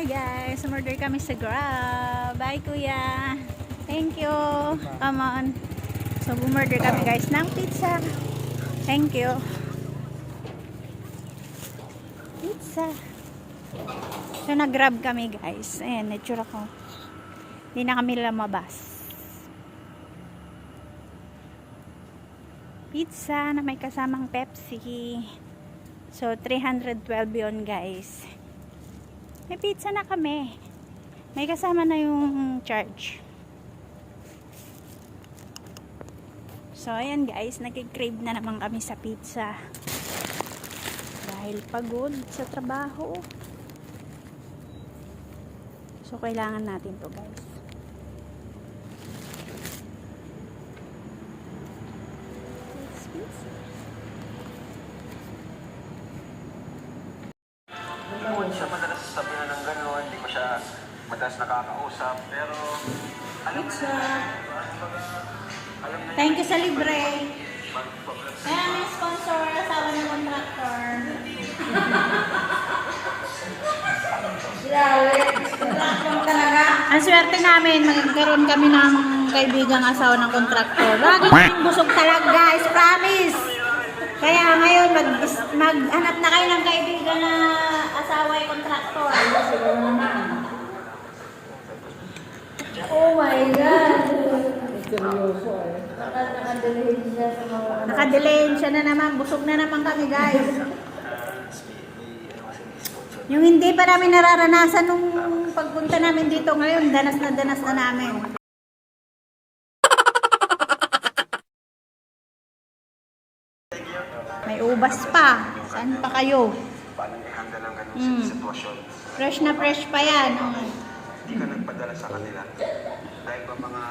Hi guys, umorder kami sa Grab. Bye kuya. Thank you. Come on. So umorder kami guys ng pizza. Thank you. Pizza. So nag-grab kami guys. Ayan, nature ko. Hindi na kami lumabas. Pizza na may kasamang Pepsi. So 312 yun guys. May pizza na kami. May kasama na yung charge. So ayan guys, nag-crave na naman kami sa pizza. Dahil pagod sa trabaho. So kailangan natin to guys. Hindi siya madalas sabihan ng gano'n, hindi ko siya madalas nakakausap, pero alam mo na, Thank you sa libre. Kaya may sponsor, asawa ng contractor. Ang swerte namin, magkaroon kami ng kaibigang asawa ng contractor. Lagi kaming busog talaga guys, promise. Kaya ngayon, maghanap na kayo ng kaibigan na asawa yung contractor. Oh my God! Nakadelayin siya na naman, busog na naman kami guys. Yung hindi pa namin nararanasan nung pagpunta namin dito ngayon, danas na namin. May ubas pa. Saan pa kayo? paano i-handle ang ganung sitwasyon. Fresh na fresh pa yan. Hindi ka nagpadala sa kanila. Dahil ba mga